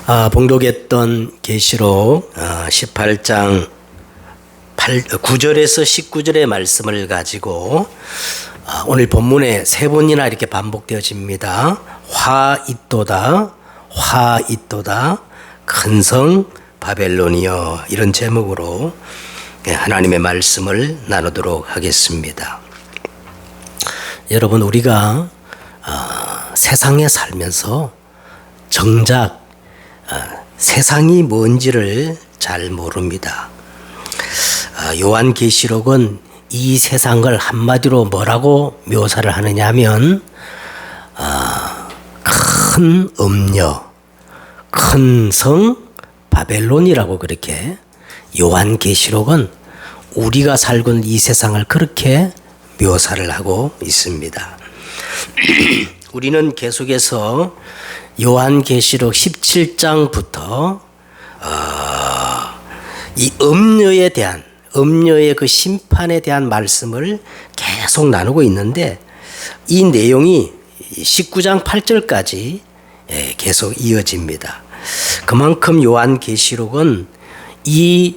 봉독했던 계시록 18장 9절에서 19절의 말씀을 가지고 오늘 본문에 세 번이나 이렇게 반복되어집니다. 화 있도다, 화 있도다, 큰 성 바벨론이여, 이런 제목으로 하나님의 말씀을 나누도록 하겠습니다. 여러분, 우리가 세상에 살면서 정작 세상이 뭔지를 잘 모릅니다. 요한계시록은 이 세상을 한마디로 뭐라고 묘사를 하느냐 하면 큰 음녀, 큰 성 바벨론이라고 그렇게 요한계시록은 우리가 살고 있는 이 세상을 그렇게 묘사를 하고 있습니다. 우리는 계속해서 요한계시록 17장부터 이 음녀에 대한, 음녀의 그 심판에 대한 말씀을 계속 나누고 있는데, 이 내용이 19장 8절까지 계속 이어집니다. 그만큼 요한계시록은 이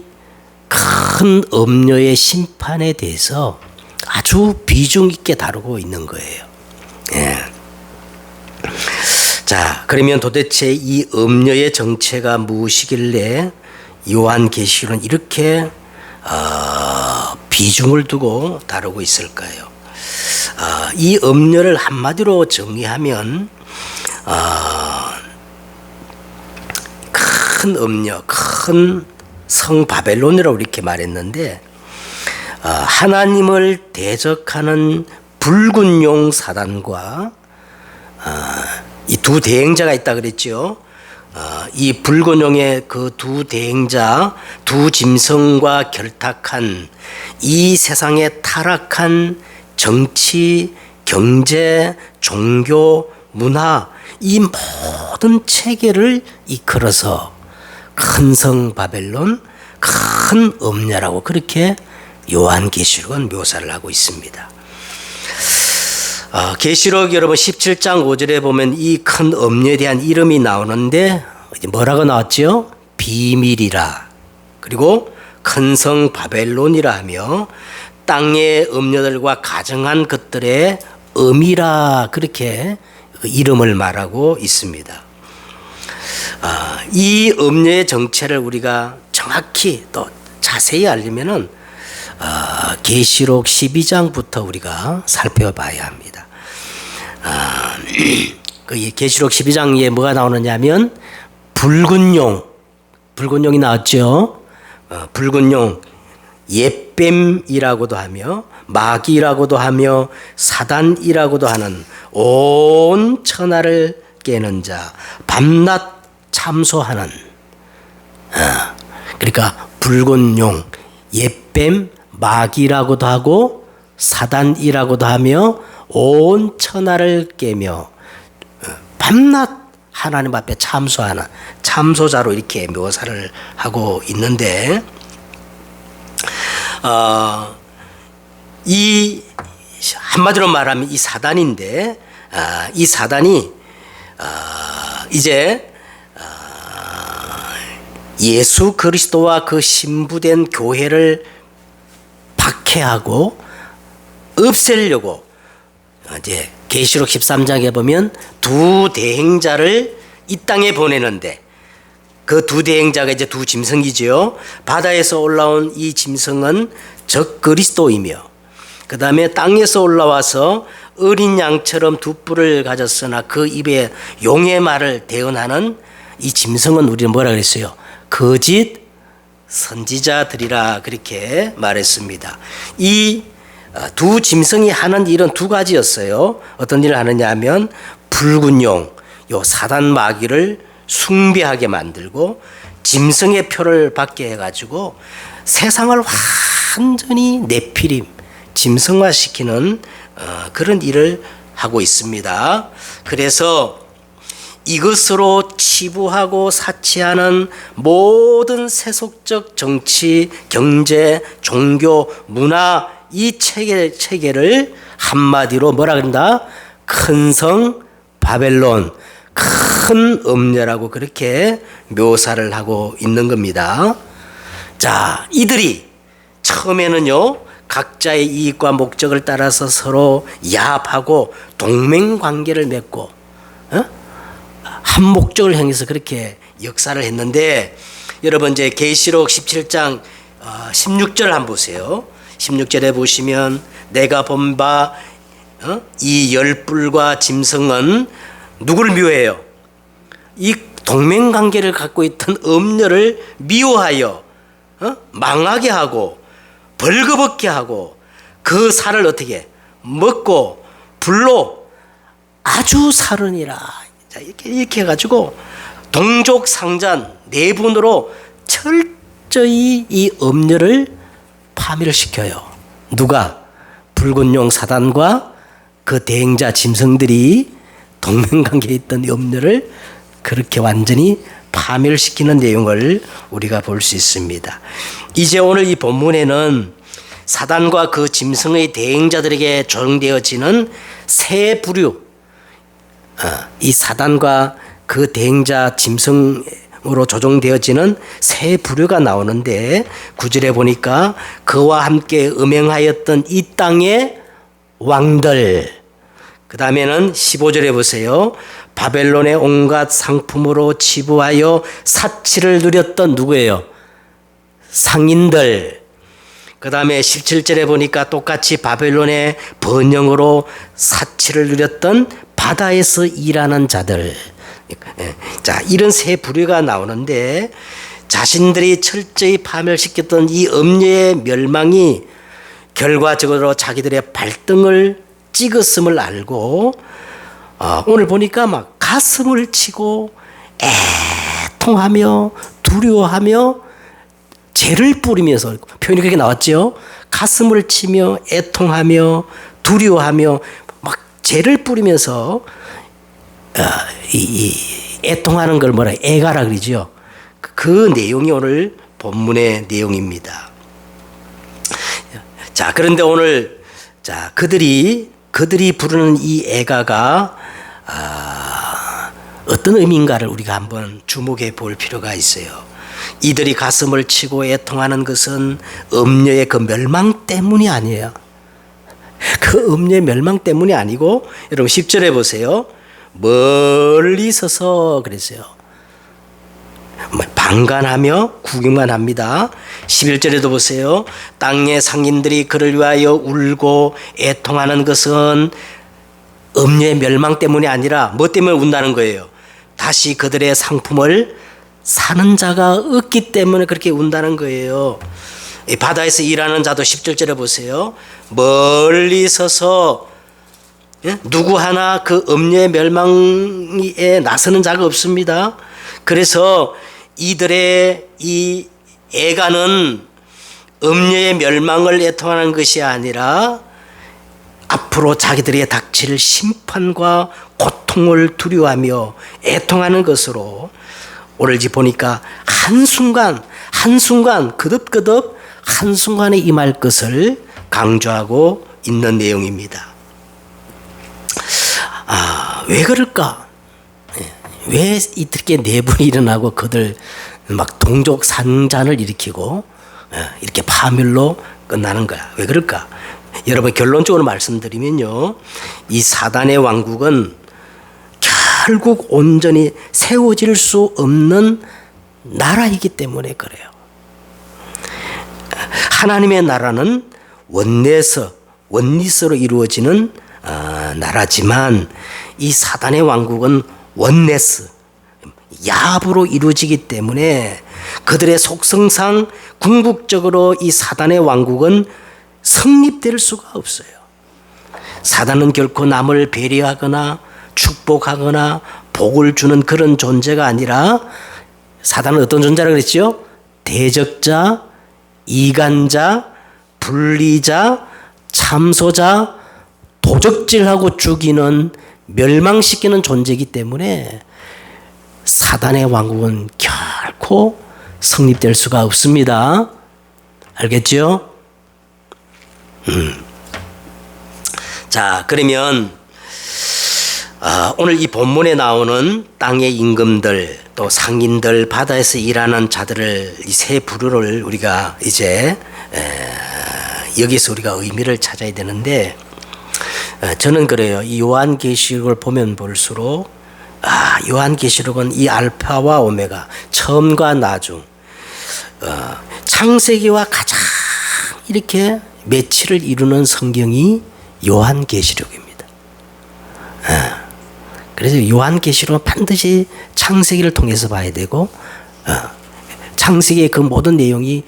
큰 음녀의 심판에 대해서 아주 비중 있게 다루고 있는 거예요. 자, 그러면 도대체 이 음녀의 정체가 무엇이길래 요한계시록은 이렇게 비중을 두고 다루고 있을까요? 이 음녀를 한마디로 정의하면 큰 음녀, 큰 성 바벨론이라고 이렇게 말했는데, 하나님을 대적하는 붉은 용 사단과 이 두 대행자가 있다 그랬죠. 이 붉은 용의 그 두 대행자, 두 짐승과 결탁한 이 세상에 타락한 정치, 경제, 종교, 문화, 이 모든 체계를 이끌어서 큰 성 바벨론, 큰 음녀라고 그렇게 요한계시록은 묘사를 하고 있습니다. 계시록 여러분 17장 5절에 보면 이 큰 음녀에 대한 이름이 나오는데 뭐라고 나왔죠? 비밀이라, 그리고 큰 성 바벨론이라 하며 땅의 음녀들과 가정한 것들의 음이라, 그렇게 이름을 말하고 있습니다. 이 음녀의 정체를 우리가 정확히 또 자세히 알려면은 계시록 12장부터 우리가 살펴봐야 합니다. 그 계시록 12장에 뭐가 나오느냐면 붉은 용이 나왔죠. 붉은 용, 옛뱀이라고도 하며 마귀라고도 하며 사단이라고도 하는 온 천하를 깨는 자, 밤낮 참소하는, 그러니까 붉은 용, 옛뱀, 마귀라고도 하고 사단이라고도 하며 온 천하를 깨며 밤낮 하나님 앞에 참소하는 참소자로 이렇게 묘사를 하고 있는데, 이 한마디로 말하면 이 사단인데, 이 사단이 이제 예수 그리스도와 그 신부된 교회를 박해하고 없애려고, 이제 계시록 13장에 보면 두 대행자를 이 땅에 보내는데, 그 두 대행자가 이제 두 짐승이지요. 바다에서 올라온 이 짐승은 적 그리스도이며, 그 다음에 땅에서 올라와서 어린 양처럼 두 뿔을 가졌으나 그 입에 용의 말을 대언하는 이 짐승은 우리는 뭐라 그랬어요? 거짓 선지자들이라, 그렇게 말했습니다. 이 두 짐승이 하는 일은 두 가지였어요. 어떤 일을 하느냐 하면 붉은 용, 요 사단 마귀를 숭배하게 만들고 짐승의 표를 받게 해가지고 세상을 완전히 네피림, 짐승화시키는 그런 일을 하고 있습니다. 그래서 이것으로 치부하고 사치하는 모든 세속적 정치, 경제, 종교, 문화, 이 체계를 한마디로 뭐라 그런다? 큰 성 바벨론, 큰 음녀라고 그렇게 묘사를 하고 있는 겁니다. 자, 이들이 처음에는요, 각자의 이익과 목적을 따라서 서로 야합하고 동맹 관계를 맺고 한 목적을 향해서 그렇게 역사를 했는데, 여러분 이제 계시록 17장 16절 한번 보세요. 16절에 보시면 내가 본 바 이 열불과 짐승은 누구를 묘해요? 이 동맹관계를 갖고 있던 음녀를 미워하여 망하게 하고 벌거벗게 하고 그 살을 어떻게 먹고 불로 아주 사르니라. 자, 이렇게 해가지고 동족상잔 네 분으로 철저히 이 음녀를 파멸을 시켜요. 누가? 붉은 용 사단과 그 대행자 짐승들이 동맹관계에 있던 음녀를 그렇게 완전히 파멸시키는 내용을 우리가 볼 수 있습니다. 이제 오늘 이 본문에는 사단과 그 짐승의 대행자들에게 조정되어지는 세 부류, 이 사단과 그 대행자 짐승으로 조정되어지는 세 부류가 나오는데, 9절에 보니까 그와 함께 음행하였던 이 땅의 왕들, 그 다음에는 15절에 보세요. 바벨론의 온갖 상품으로 치부하여 사치를 누렸던 누구예요? 상인들. 그 다음에 17절에 보니까 똑같이 바벨론의 번영으로 사치를 누렸던 바다에서 일하는 자들. 자, 이런 세 부류가 나오는데, 자신들이 철저히 파멸시켰던 이 음녀의 멸망이 결과적으로 자기들의 발등을 찍었음을 알고 오늘 보니까 막 가슴을 치고 애통하며 두려워하며 죄를 뿌리면서, 표현이 그렇게 나왔죠. 가슴을 치며 애통하며 두려워하며 막 죄를 뿌리면서 이 애통하는 걸 뭐라 애가라 그러죠. 그 내용이 오늘 본문의 내용입니다. 자, 그런데 오늘 자 그들이 부르는 이 애가가 어떤 의미인가를 우리가 한번 주목해 볼 필요가 있어요. 이들이 가슴을 치고 애통하는 것은 음녀의 그 멸망 때문이 아니에요. 그 음녀의 멸망 때문이 아니고, 여러분 10절에 보세요. 멀리 서서 그랬어요. 방관하며 구경만 합니다. 11절에도 보세요. 땅의 상인들이 그를 위하여 울고 애통하는 것은 음녀의 멸망 때문이 아니라 뭐 때문에 운다는 거예요? 다시 그들의 상품을 사는 자가 없기 때문에 그렇게 운다는 거예요. 바다에서 일하는 자도 10절에 보세요. 멀리 서서 누구 하나 그 음녀의 멸망에 나서는 자가 없습니다. 그래서 이들의 이 애가는 음녀의 멸망을 애통하는 것이 아니라 앞으로 자기들의 닥칠 심판과 고통을 두려워하며 애통하는 것으로, 오늘 보니까 한순간 그득그득 한순간에 임할 것을 강조하고 있는 내용입니다. 왜 그럴까? 왜 이렇게 내분이 일어나고 그들 막 동족 상잔을 일으키고 이렇게 파멸로 끝나는 거야? 왜 그럴까? 여러분, 결론적으로 말씀드리면요, 이 사단의 왕국은 결국 온전히 세워질 수 없는 나라이기 때문에 그래요. 하나님의 나라는 원리스로 이루어지는 나라지만, 이 사단의 왕국은 원네스, 야합으로 이루어지기 때문에 그들의 속성상 궁극적으로 이 사단의 왕국은 성립될 수가 없어요. 사단은 결코 남을 배려하거나 축복하거나 복을 주는 그런 존재가 아니라, 사단은 어떤 존재라고 그랬죠? 대적자, 이간자, 분리자, 참소자, 도적질하고 죽이는, 멸망시키는 존재이기 때문에 사단의 왕국은 결코 성립될 수가 없습니다. 알겠죠? 자, 그러면 오늘 이 본문에 나오는 땅의 임금들 또 상인들 바다에서 일하는 자들을 이 세 부류를 우리가 이제 여기서 우리가 의미를 찾아야 되는데 저는 그래요. 이 요한계시록을 보면 볼수록 요한계시록은 이 알파와 오메가 처음과 나중 창세기와 가장 이렇게 매치를 이루는 성경이 요한계시록입니다. 그래서 요한계시록은 반드시 창세기를 통해서 봐야 되고 창세기의 그 모든 내용이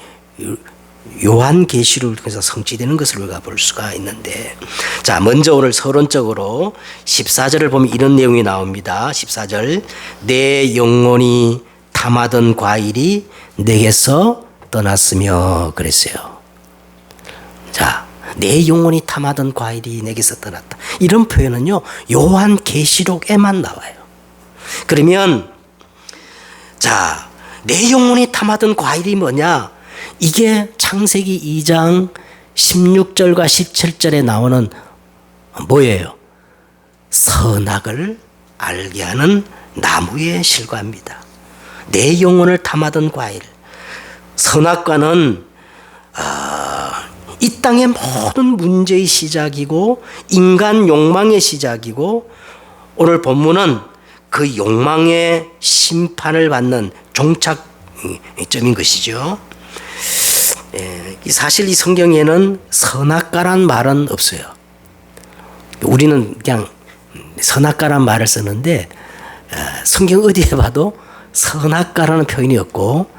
요한계시록을 통해서 성취되는 것을 우리가 볼 수가 있는데, 자 먼저 오늘 서론적으로 14절을 보면 이런 내용이 나옵니다. 14절, 내 영혼이 탐하던 과일이 내게서 떠났으며 그랬어요. 자, 내 영혼이 탐하던 과일이 내게서 떠났다. 이런 표현은요, 요한계시록에만 나와요. 그러면 자, 내 영혼이 탐하던 과일이 뭐냐? 이게 창세기 2장 16절과 17절에 나오는 뭐예요? 선악을 알게 하는 나무의 실과입니다. 내 영혼을 탐하던 과일. 선악과는 이 땅의 모든 문제의 시작이고 인간 욕망의 시작이고, 오늘 본문은 그 욕망의 심판을 받는 종착점인 것이죠. 사실 이 성경에는 선악과란 말은 없어요. 우리는 그냥 선악과란 말을 쓰는데 성경 어디에 봐도 선악과라는 표현이 없고,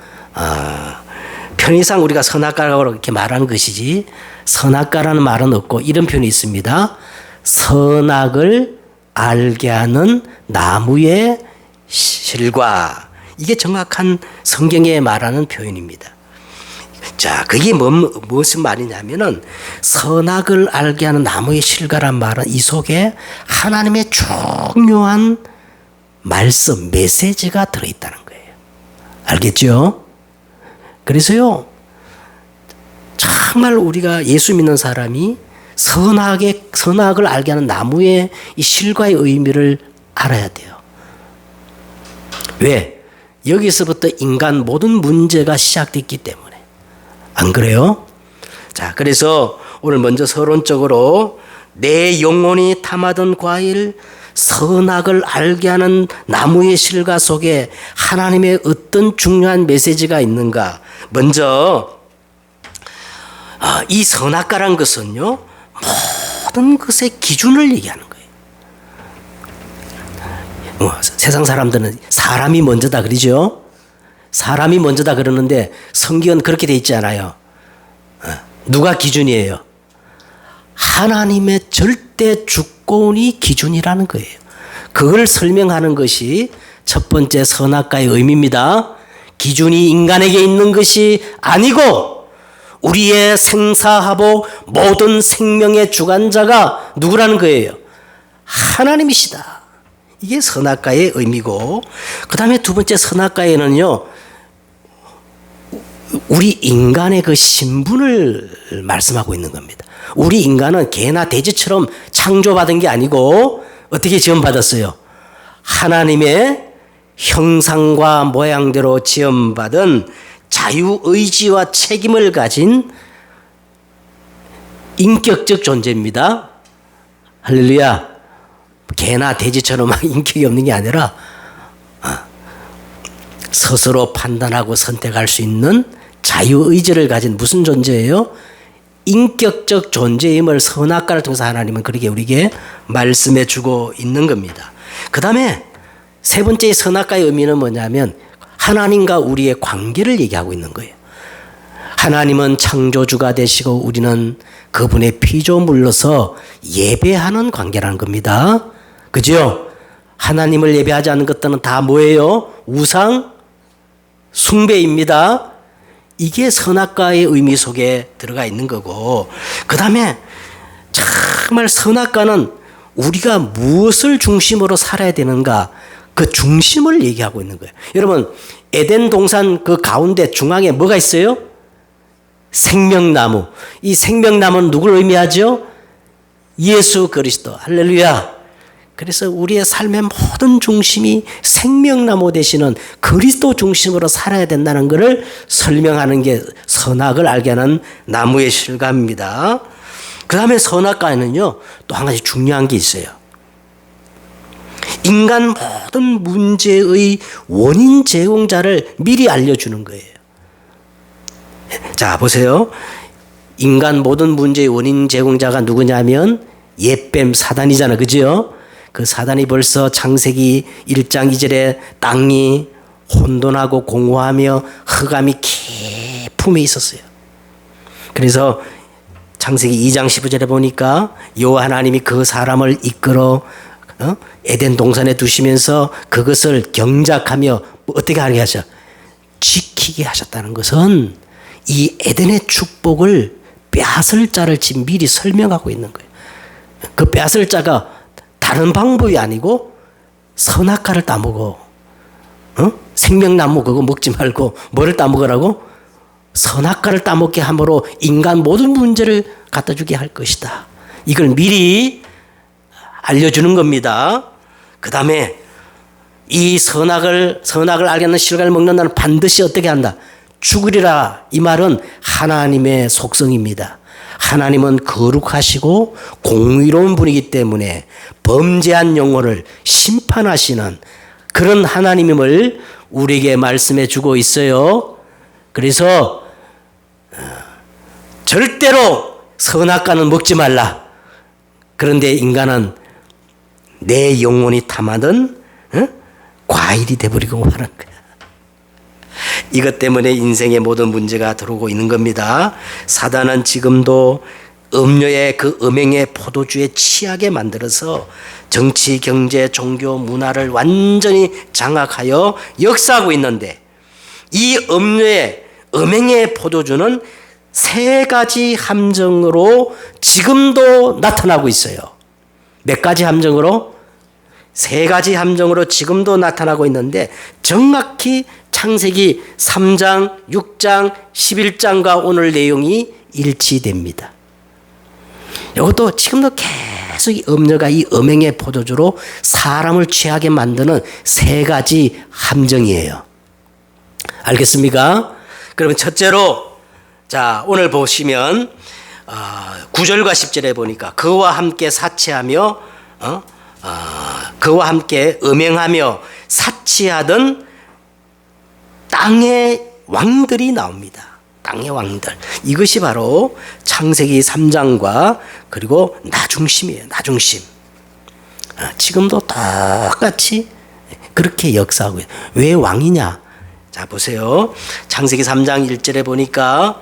편의상 우리가 선악과라고 이렇게 말하는 것이지 선악과라는 말은 없고, 이런 표현이 있습니다. 선악을 알게 하는 나무의 실과. 이게 정확한 성경에 말하는 표현입니다. 자, 그게 무슨 말이냐면은 선악을 알게 하는 나무의 실과란 말은 이 속에 하나님의 중요한 말씀, 메시지가 들어있다는 거예요. 알겠죠? 그래서요, 정말 우리가 예수 믿는 사람이 선악을 알게 하는 나무의 이 실과의 의미를 알아야 돼요. 왜? 여기서부터 인간 모든 문제가 시작됐기 때문에. 안 그래요? 자, 그래서 오늘 먼저 서론적으로 내 영혼이 탐하던 과일, 선악을 알게 하는 나무의 실과 속에 하나님의 어떤 중요한 메시지가 있는가. 먼저 이 선악과란 것은요, 모든 것의 기준을 얘기하는 거예요. 세상 사람들은 사람이 먼저다 그러죠. 사람이 먼저다 그러는데 성경은 그렇게 돼 있지 않아요. 누가 기준이에요? 하나님의 절대 주권이 기준이라는 거예요. 그걸 설명하는 것이 첫 번째 선악과의 의미입니다. 기준이 인간에게 있는 것이 아니고 우리의 생사하복 모든 생명의 주관자가 누구라는 거예요? 하나님이시다. 이게 선악과의 의미고, 그 다음에 두 번째 선악과에는요, 우리 인간의 그 신분을 말씀하고 있는 겁니다. 우리 인간은 개나 돼지처럼 창조받은 게 아니고 어떻게 지음받았어요? 하나님의 형상과 모양대로 지음받은 자유의지와 책임을 가진 인격적 존재입니다. 할렐루야. 개나 돼지처럼 인격이 없는 게 아니라 스스로 판단하고 선택할 수 있는 자유의지를 가진 무슨 존재예요? 인격적 존재임을 선악과를 통해서 하나님은 그렇게 우리에게 말씀해 주고 있는 겁니다. 그 다음에 세 번째 선악과의 의미는 뭐냐면 하나님과 우리의 관계를 얘기하고 있는 거예요. 하나님은 창조주가 되시고 우리는 그분의 피조물로서 예배하는 관계라는 겁니다. 그죠? 하나님을 예배하지 않는 것들은 다 뭐예요? 우상 숭배입니다. 이게 선악과의 의미 속에 들어가 있는 거고, 그 다음에 정말 선악과는 우리가 무엇을 중심으로 살아야 되는가, 그 중심을 얘기하고 있는 거예요. 여러분, 에덴 동산 그 가운데 중앙에 뭐가 있어요? 생명나무. 이 생명나무는 누구를 의미하죠? 예수 그리스도. 할렐루야. 그래서 우리의 삶의 모든 중심이 생명나무 되시는 그리스도 중심으로 살아야 된다는 것을 설명하는 게 선악을 알게 하는 나무의 실감입니다. 그 다음에 선악과에는요, 또 한 가지 중요한 게 있어요. 인간 모든 문제의 원인 제공자를 미리 알려주는 거예요. 자, 보세요. 인간 모든 문제의 원인 제공자가 누구냐면 옛뱀 사단이잖아. 그죠? 그 사단이 벌써 창세기 1장 2절에 땅이 혼돈하고 공허하며 흑암이 깊음에 있었어요. 그래서 창세기 2장 15절에 보니까 여호와 하나님이 그 사람을 이끌어 에덴 동산에 두시면서 그것을 경작하며 어떻게 하게 하셔? 지키게 하셨다는 것은 이 에덴의 축복을 빼앗을 자를 지금 미리 설명하고 있는 거예요. 그 빼앗을 자가 다른 방법이 아니고 선악과를 따먹어. 생명나무 그거 먹지 말고 뭐를 따먹으라고? 선악과를 따먹게 함으로 인간 모든 문제를 갖다 주게 할 것이다. 이걸 미리 알려주는 겁니다. 그 다음에 이 선악을 알게 하는 실과를 먹는다는 반드시 어떻게 한다? 죽으리라. 이 말은 하나님의 속성입니다. 하나님은 거룩하시고 공의로운 분이기 때문에 범죄한 영혼을 심판하시는 그런 하나님임을 우리에게 말씀해 주고 있어요. 그래서 절대로 선악과는 먹지 말라. 그런데 인간은 내 영혼이 탐하던 과일이 돼버리고 하는 거야. 이것 때문에 인생의 모든 문제가 들어오고 있는 겁니다. 사단은 지금도 음료의 그 음행의 포도주에 취하게 만들어서 정치, 경제, 종교, 문화를 완전히 장악하여 역사하고 있는데 이 음료의 음행의 포도주는 세 가지 함정으로 지금도 나타나고 있어요. 몇 가지 함정으로? 세 가지 함정으로 지금도 나타나고 있는데 정확히 창세기 3장, 6장, 11장과 오늘 내용이 일치됩니다. 이것도 지금도 계속 이 음료가 이 음행의 포도주로 사람을 취하게 만드는 세 가지 함정이에요. 알겠습니까? 그러면 첫째로 자 오늘 보시면 9절과 10절에 보니까 그와 함께 사치하며 그와 함께 음행하며 사치하던 땅의 왕들이 나옵니다. 땅의 왕들. 이것이 바로 창세기 3장과 그리고 나중심이에요. 나중심. 지금도 똑같이 그렇게 역사하고 있어요. 왜 왕이냐? 자 보세요. 창세기 3장 1절에 보니까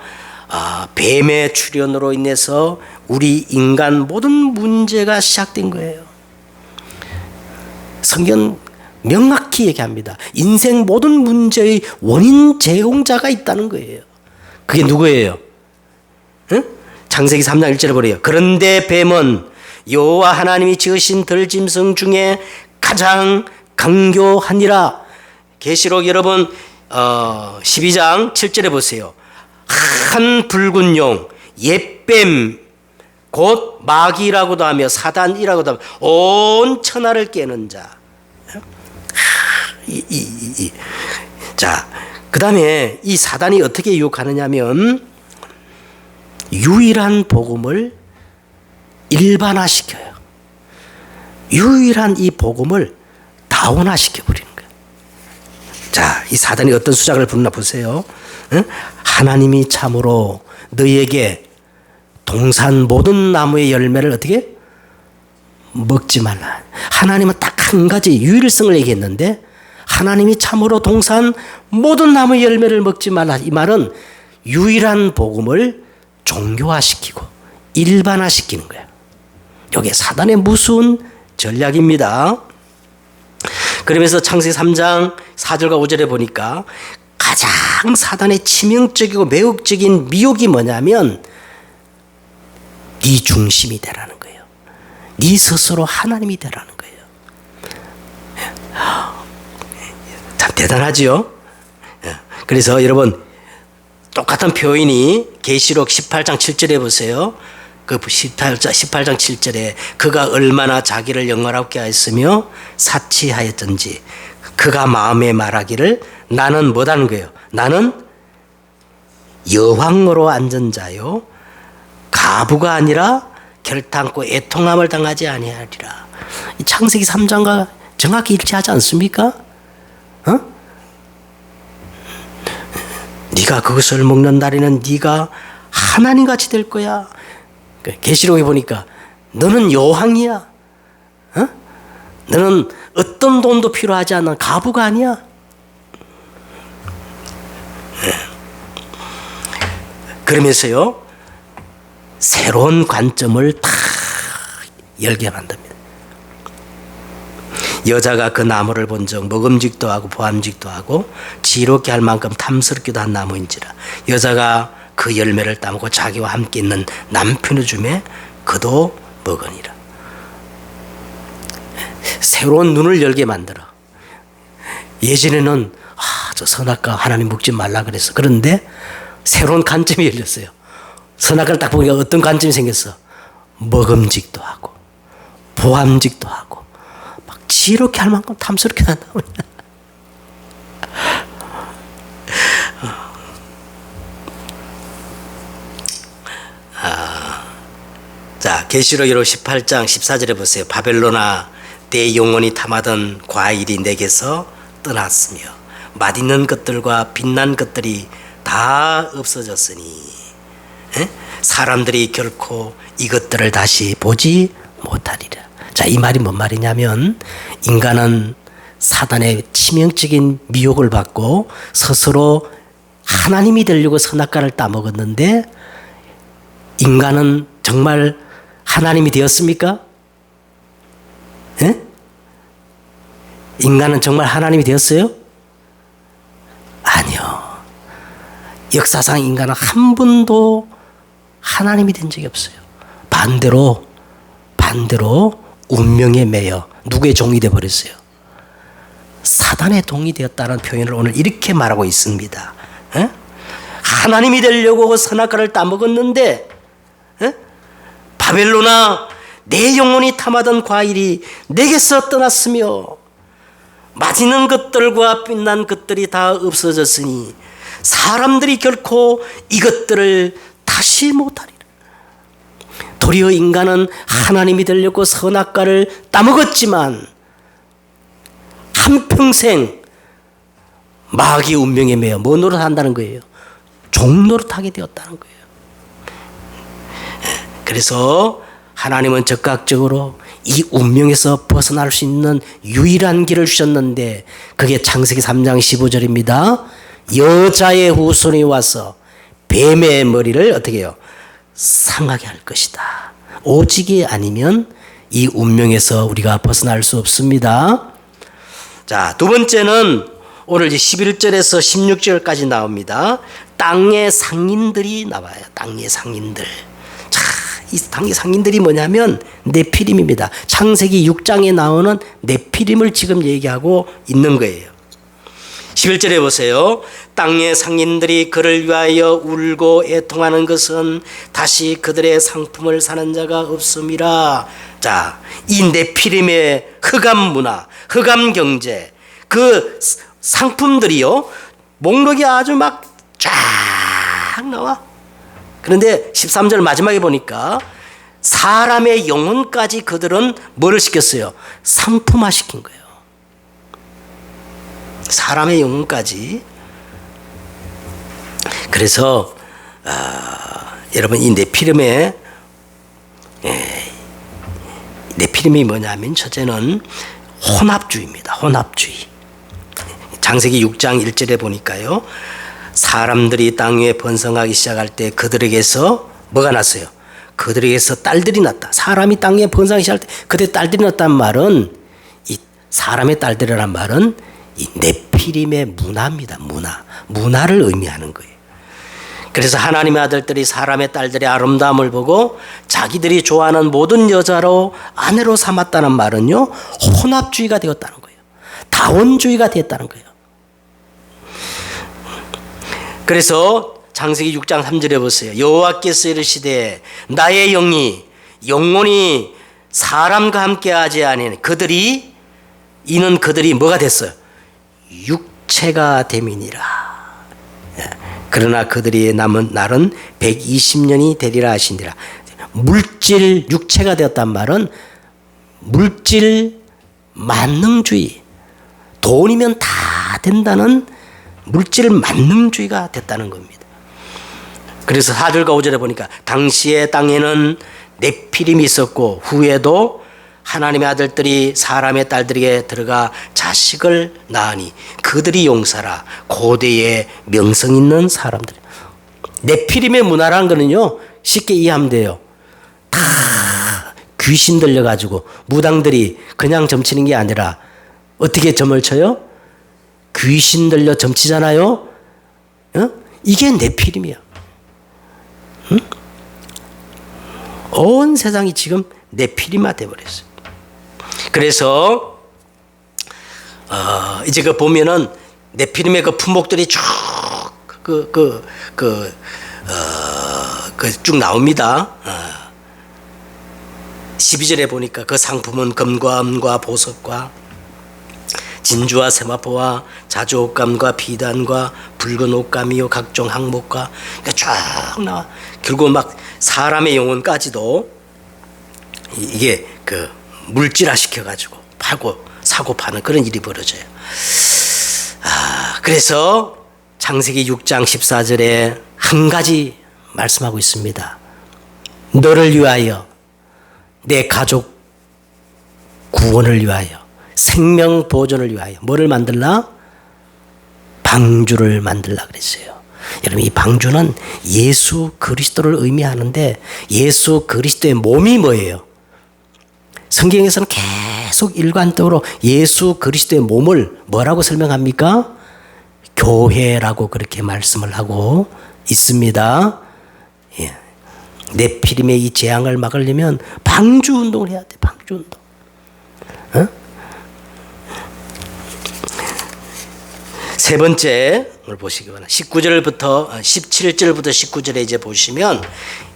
뱀의 출현으로 인해서 우리 인간 모든 문제가 시작된 거예요. 성경 명확히 얘기합니다. 인생 모든 문제의 원인 제공자가 있다는 거예요. 그게 누구예요? 응? 창세기 3장 1절에 보래요. 그런데 뱀은 여호와 하나님이 지으신 들짐승 중에 가장 강교하니라. 계시록 여러분 12장 7절에 보세요. 한 붉은 용 옛뱀 곧 마귀라고도 하며 사단이라고도 하며 온 천하를 깨는 자. 자, 그 다음에 이 사단이 어떻게 유혹하느냐 하면 유일한 복음을 일반화시켜요. 유일한 이 복음을 다원화시켜버리는 거예요. 자, 이 사단이 어떤 수작을 부르나 보세요. 응? 하나님이 참으로 너희에게 동산 모든 나무의 열매를 어떻게? 먹지 말라. 하나님은 딱 한 가지 유일성을 얘기했는데 하나님이 참으로 동산 모든 나무의 열매를 먹지 말라. 이 말은 유일한 복음을 종교화시키고 일반화시키는 거예요. 이게 사단의 무서운 전략입니다. 그러면서 창세기 3장 4절과 5절에 보니까 가장 사단의 치명적이고 매혹적인 미혹이 뭐냐면 네 중심이 되라는 거예요. 네 스스로 하나님이 되라는 거예요. 참 대단하지요? 그래서 여러분 똑같은 표현이 계시록 18장 7절에 보세요. 그 18장 7절에 그가 얼마나 자기를 영화롭게 하였으며 사치하였던지 그가 마음에 말하기를 나는 뭐다는 거예요. 나는 여왕으로 앉은 자요 가부가 아니라 결탄코 애통함을 당하지 아니하리라. 이 창세기 3장과 정확히 일치하지 않습니까? 네가 그것을 먹는 날에는 네가 하나님같이 될 거야. 계시록에 보니까 너는 여왕이야. 너는 어떤 돈도 필요하지 않는 가부가 아니야. 그러면서요 새로운 관점을 다 열게 만듭니다. 여자가 그 나무를 본즉 먹음직도 하고 보암직도 하고 지롭게 할 만큼 탐스럽기도 한 나무인지라 여자가 그 열매를 따먹고 자기와 함께 있는 남편의 줌에 그도 먹으니라. 새로운 눈을 열게 만들어. 예전에는 저 선악과 하나님 먹지 말라 그랬어. 그런데 새로운 관점이 열렸어요. 선악과를 딱 보니까 어떤 관점이 생겼어. 먹음직도 하고 보암직도 하고 막 지롭게 할 만큼 탐스럽게 한다. 자, 계시록 18장 14절에 보세요. 바벨론아 내 영혼이 탐하던 과일이 내게서 떠났으며 맛있는 것들과 빛난 것들이 다 없어졌으니 사람들이 결코 이것들을 다시 보지 못하리라. 자, 이 말이 뭔 말이냐면 인간은 사단의 치명적인 미혹을 받고 스스로 하나님이 되려고 선악과를 따먹었는데 인간은 정말 하나님이 되었습니까? 인간은 정말 하나님이 되었어요? 아니요. 역사상 인간은 한 번도 하나님이 된 적이 없어요. 반대로 운명에 매여 누구의 종이 되어버렸어요? 사단의 종이 되었다는 표현을 오늘 이렇게 말하고 있습니다. 하나님이 되려고 선악과를 따먹었는데 바벨론아 내 영혼이 탐하던 과일이 내게서 떠났으며 맛있는 것들과 빛난 것들이 다 없어졌으니 사람들이 결코 이것들을 다시 못하리라. 도리어 인간은 하나님이 되려고 선악과를 따먹었지만 한평생 마귀 운명에 매여 뭐 노릇한다는 거예요? 종 노릇하게 되었다는 거예요. 그래서 하나님은 적극적으로 이 운명에서 벗어날 수 있는 유일한 길을 주셨는데 그게 창세기 3장 15절입니다. 여자의 후손이 와서 뱀의 머리를 어떻게 해요? 상하게 할 것이다. 오직이 아니면 이 운명에서 우리가 벗어날 수 없습니다. 자, 두 번째는 오늘 11절에서 16절까지 나옵니다. 땅의 상인들이 나와요. 땅의 상인들. 자, 이 땅의 상인들이 뭐냐면 네피림입니다. 창세기 6장에 나오는 네피림을 지금 얘기하고 있는 거예요. 11절에 보세요. 땅의 상인들이 그를 위하여 울고 애통하는 것은 다시 그들의 상품을 사는 자가 없음이라. 자, 이 네피림의 흑암 문화, 흑암 경제, 그 상품들이요, 목록이 아주 막 쫙 나와. 그런데 13절 마지막에 보니까 사람의 영혼까지 그들은 뭐를 시켰어요? 상품화 시킨 거예요. 사람의 영혼까지. 그래서 여러분 이 네피림이 뭐냐면 첫째는 혼합주의입니다. 혼합주의. 창세기 6장 1절에 보니까요, 사람들이 땅 위에 번성하기 시작할 때 그들에게서 뭐가 났어요? 그들에게서 딸들이 났다. 사람이 땅 위에 번성하기 시작할 때 그때 딸들이 났다는 말은, 이 사람의 딸들이란 말은 이 네피림의 문화입니다. 문화를 의미하는 거예요. 그래서 하나님의 아들들이 사람의 딸들의 아름다움을 보고 자기들이 좋아하는 모든 여자로 아내로 삼았다는 말은요, 혼합주의가 되었다는 거예요. 다원주의가 되었다는 거예요. 그래서 창세기 6장 3절에 보세요. 여호와께서 이르시되 나의 영이 영원히 사람과 함께하지 아니하니 이는 그들이 뭐가 됐어요? 육체가 됨이니라. 그러나 그들이 남은 날은 120년이 되리라 하시니라. 물질 육체가 되었단 말은 물질 만능주의, 돈이면 다 된다는 물질 만능주의가 됐다는 겁니다. 그래서 4절과 5절에 보니까 당시의 땅에는 네피림이 있었고 후에도 하나님의 아들들이 사람의 딸들에게 들어가 자식을 낳으니 그들이 용사라. 고대의 명성 있는 사람들. 네피림의 문화라는 거는요, 쉽게 이해하면 돼요. 다 귀신 들려가지고 무당들이 그냥 점치는 게 아니라 어떻게 점을 쳐요? 귀신 들려 점치잖아요. 어? 이게 네피림이야. 응? 온 세상이 지금 네피림화 돼버렸어요. 그래서 이제 그 보면은 네피림의 그 품목들이 쭉 쭉 나옵니다. 12절에 보니까 그 상품은 금과 은과 보석과 진주와 세마포와 자주옷감과 비단과 붉은 옷감이요 각종 항목과 그러니까 쫙 나와. 결국 막 사람의 영혼까지도 이게 그 물질화 시켜가지고 사고 파는 그런 일이 벌어져요. 그래서 창세기 6장 14절에 한 가지 말씀하고 있습니다. 너를 위하여, 내 가족 구원을 위하여, 생명 보존을 위하여 뭐를 만들라? 방주를 만들라 그랬어요. 여러분, 이 방주는 예수 그리스도를 의미하는데 예수 그리스도의 몸이 뭐예요? 성경에서는 계속 일관적으로 예수 그리스도의 몸을 뭐라고 설명합니까? 교회라고 그렇게 말씀을 하고 있습니다. 예. 네피림의 이 재앙을 막으려면 방주 운동을 해야 돼. 방주 운동. 어? 세 번째 오늘 보시기 바랍니다. 17절부터 19절에 이제 보시면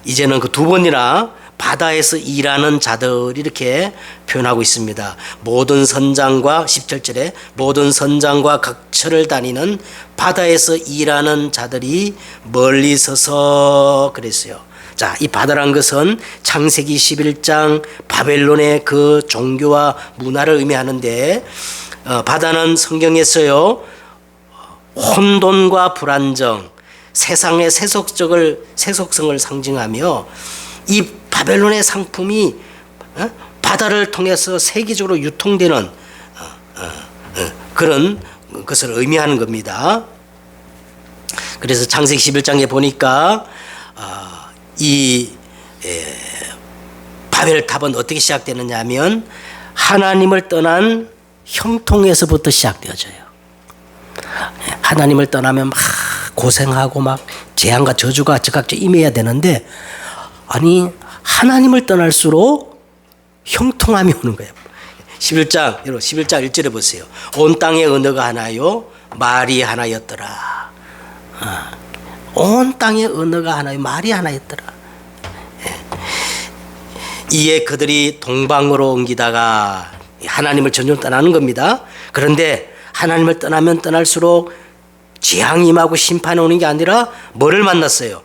이제는 그 두 번이나 바다에서 일하는 자들 이렇게 표현하고 있습니다. 모든 선장과 17절에 모든 선장과 각처를 다니는 바다에서 일하는 자들이 멀리 서서 그랬어요. 자, 이 바다란 것은 창세기 11장 바벨론의 그 종교와 문화를 의미하는데 바다는 성경에서요 혼돈과 불안정, 세상의 세속성을 상징하며 이 바벨론의 상품이 바다를 통해서 세계적으로 유통되는 그런 것을 의미하는 겁니다. 그래서 창세기 11장에 보니까 이 바벨탑은 어떻게 시작되느냐 하면 하나님을 떠난 형통에서부터 시작되어져요. 하나님을 떠나면 막 고생하고 막 재앙과 저주가 즉각적 임해야 되는데 아니 하나님을 떠날수록 형통함이 오는 거예요. 11장 1절에 보세요. 온 땅의 언어가 하나요 말이 하나였더라. 온 땅의 언어가 하나요 말이 하나였더라. 이에 그들이 동방으로 옮기다가 하나님을 전혀 떠나는 겁니다. 그런데 하나님을 떠나면 떠날수록 재앙이 임하고 심판이 오는 게 아니라 뭐를 만났어요?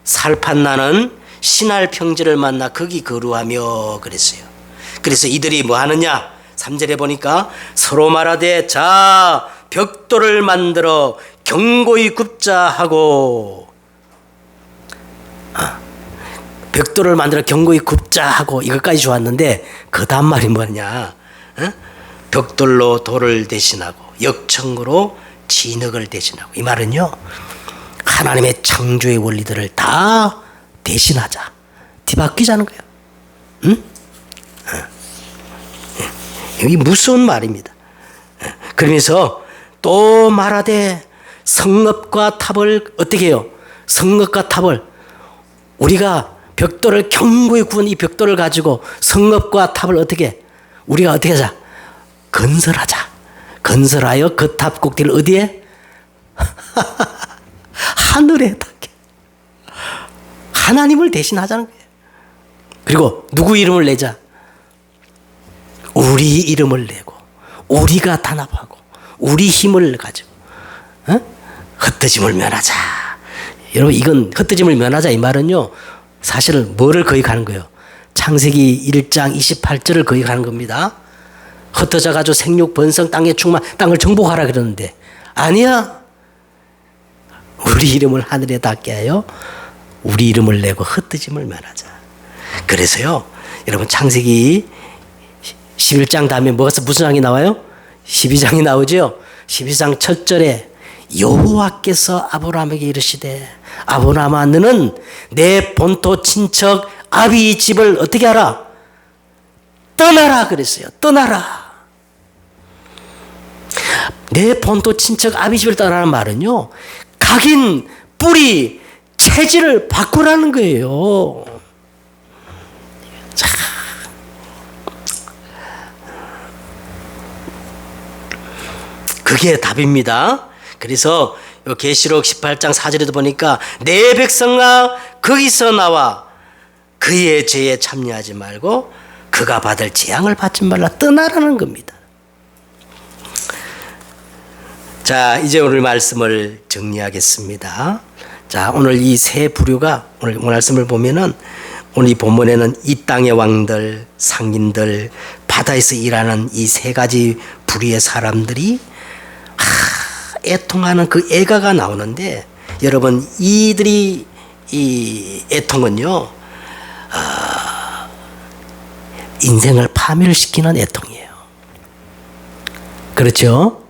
살판나는 신할 평지를 만나 거기 거루하며 그랬어요. 그래서 이들이 뭐 하느냐? 3절에 보니까 서로 말하되 자 벽돌을 만들어 견고히 굽자 하고 벽돌을 만들어 견고히 굽자 하고 이것까지 좋았는데 그 다음 말이 뭐냐? 벽돌로 돌을 대신하고 역청으로 진흙을 대신하고 이 말은요 하나님의 창조의 원리들을 다 대신하자 뒤바뀌자는 거예요. 응? 이게 무서운 말입니다. 그러면서 또 말하되 성읍과 탑을 어떻게 해요? 성읍과 탑을 우리가 벽돌을 견고히 구운 이 벽돌을 가지고 성읍과 탑을 어떻게 우리가 어떻게 하자? 건설하자. 건설하여 그 탑 꼭대기를 어디에? 하늘에 닿게. 하나님을 대신하자는 거예요. 그리고 누구 이름을 내자? 우리 이름을 내고 우리가 단합하고 우리 힘을 가지고 흩어짐을 면하자. 여러분, 이건 흩어짐을 면하자 이 말은요, 사실 뭐를 거역하는 거예요? 창세기 1장 28절을 거역하는 겁니다. 흩어져 가지고 생육 번성 땅에 충만, 땅을 정복하라 그러는데 아니야. 우리 이름을 하늘에 닿게 하여 우리 이름을 내고 흩어짐을 면하자. 그래서요, 여러분, 창세기 11장 다음에 무슨 장이 나와요? 12장이 나오죠. 12장 첫 절에 여호와께서 아브라함에게 이르시되 아브라함아 너는 내 본토 친척 아비 집을 어떻게 하라? 떠나라 그랬어요. 떠나라. 내 본토 친척 아비 집을 떠나라는 말은요, 각인 뿌리 체질을 바꾸라는 거예요. 자, 그게 답입니다. 그래서 계시록 18장 4절에도 보니까 내 백성아 거기서 나와 그의 죄에 참여하지 말고 그가 받을 재앙을 받지 말라. 떠나라는 겁니다. 자, 이제 오늘 말씀을 정리하겠습니다. 자, 오늘 이 세 부류가 오늘 말씀을 보면은 오늘 이 본문에는 이 땅의 왕들, 상인들, 바다에서 일하는 이 세 가지 부류의 사람들이 애통하는 그 애가가 나오는데, 여러분, 이들이 이 애통은요, 인생을 파멸시키는 애통이에요. 그렇죠?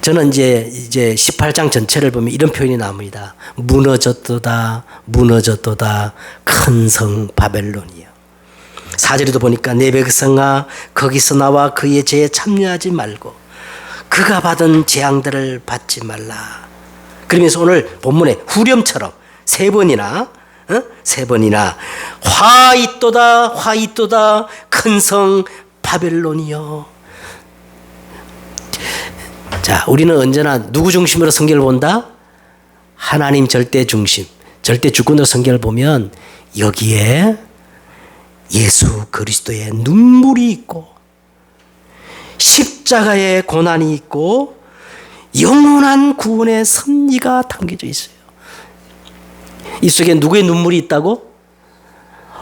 저는 이제 18장 전체를 보면 이런 표현이 나옵니다. 무너졌도다, 무너졌도다, 큰 성 바벨론이요. 4절에도 보니까 내 백성아 거기서 나와 그의 죄에 참여하지 말고 그가 받은 재앙들을 받지 말라. 그러면서 오늘 본문에 후렴처럼 세 번이나 화 있도다, 화 있도다, 큰 성 바벨론이요. 자, 우리는 언제나 누구 중심으로 성경을 본다? 하나님 절대 중심, 절대 주권으로 성경을 보면 여기에 예수 그리스도의 눈물이 있고 십자가의 고난이 있고 영원한 구원의 섭리가 담겨져 있어요. 이 속에 누구의 눈물이 있다고?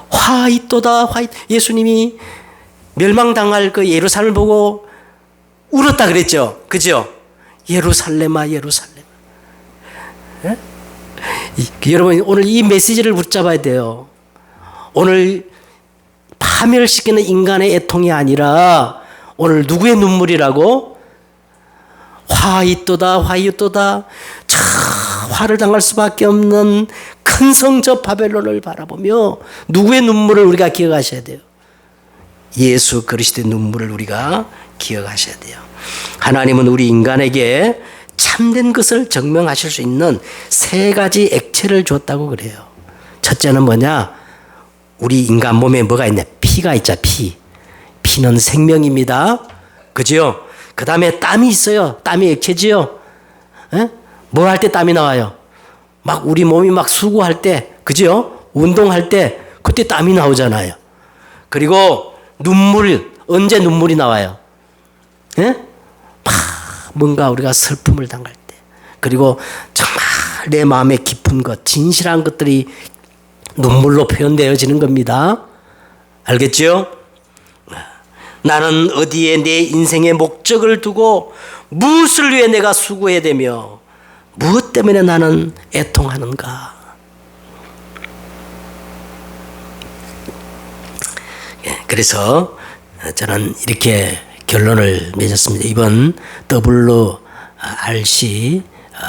화 있도다, 화 있. 예수님이 멸망당할 그 예루살렘을 보고 울었다 그랬죠. 그죠? 예루살렘아, 예루살렘. 예? 여러분, 오늘 이 메시지를 붙잡아야 돼요. 오늘 파멸시키는 인간의 애통이 아니라 오늘 누구의 눈물이라고? 화 있도다, 화 있도다. 참 화를 당할 수밖에 없는 큰 성 저 바벨론을 바라보며 누구의 눈물을 우리가 기억하셔야 돼요? 예수 그리스도의 눈물을 우리가 기억하셔야 돼요. 하나님은 우리 인간에게 참된 것을 증명하실 수 있는 세 가지 액체를 줬다고 그래요. 첫째는 뭐냐? 우리 인간 몸에 뭐가 있냐? 피가 있자, 피. 피는 생명입니다. 그죠? 그 다음에 땀이 있어요. 땀이 액체지요. 뭐 할 때 땀이 나와요? 막 우리 몸이 막 수고할 때, 그죠? 운동할 때 그때 땀이 나오잖아요. 그리고 눈물, 언제 눈물이 나와요? 뭔가 우리가 슬픔을 당할 때, 그리고 정말 내 마음에 깊은 것, 진실한 것들이 눈물로 표현되어지는 겁니다. 알겠죠? 나는 어디에 내 인생의 목적을 두고 무엇을 위해 내가 수고해야 되며 무엇 때문에 나는 애통하는가? 그래서 저는 이렇게 결론을 맺었습니다. 이번 WRC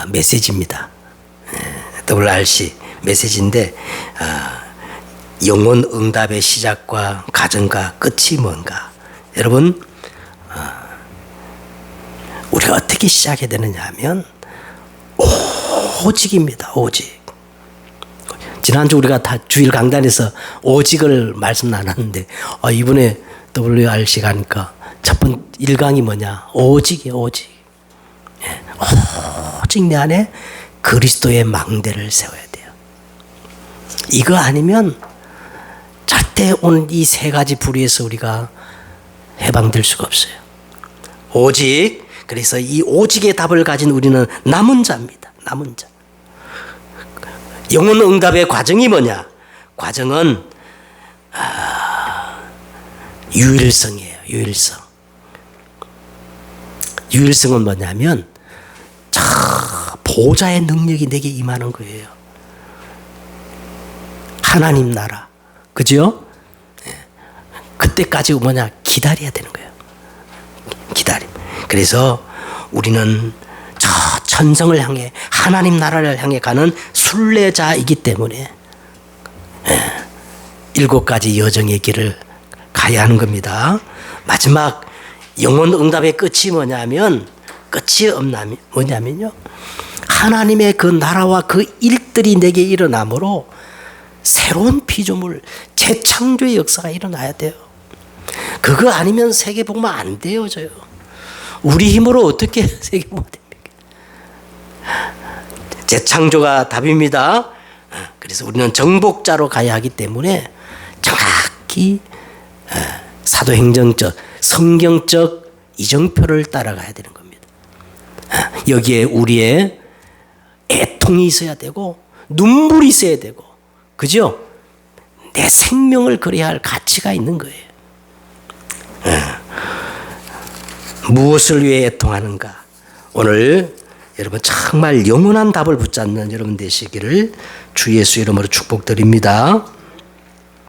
메시지입니다. WRC 메시지인데, 영혼 응답의 시작과 가정과 끝이 뭔가? 여러분, 우리가 어떻게 시작해야 되느냐 하면 오직입니다. 오직. 지난주 우리가 다 주일 강단에서 오직을 말씀 나눴는데, 이번에 WRC 가니까 첫 번째 1강이 뭐냐? 오직이에요, 오직. 오직 내 안에 그리스도의 망대를 세워야 돼요. 이거 아니면 절대 오늘 이 세 가지 불의에서 우리가 해방될 수가 없어요. 오직, 그래서 이 오직의 답을 가진 우리는 남은 자입니다. 남은 자. 영혼 응답의 과정이 뭐냐? 과정은 유일성이에요. 유일성. 유일성은 뭐냐면 보좌의 능력이 내게 임하는 거예요. 하나님 나라. 그죠? 그때까지 뭐냐? 기다려야 되는 거예요. 기다림. 그래서 우리는 저 천성을 향해 하나님 나라를 향해 가는 순례자이기 때문에 7가지 여정의 길을 가야 하는 겁니다. 마지막 영혼 응답의 끝이 뭐냐면요. 하나님의 그 나라와 그 일들이 내게 일어나므로 새로운 피조물, 재창조의 역사가 일어나야 돼요. 그거 아니면 세계복음화 안 되어져요. 우리 힘으로 어떻게 세계복음화 됩니까? 재창조가 답입니다. 그래서 우리는 정복자로 가야 하기 때문에 정확히 사도행정적, 성경적 이정표를 따라가야 되는 겁니다. 여기에 우리의 애통이 있어야 되고 눈물이 있어야 되고, 그죠? 내 생명을 걸어야 할 가치가 있는 거예요. 무엇을 위해 애통하는가? 오늘 여러분 정말 영원한 답을 붙잡는 여러분 되시기를 주 예수 이름으로 축복드립니다.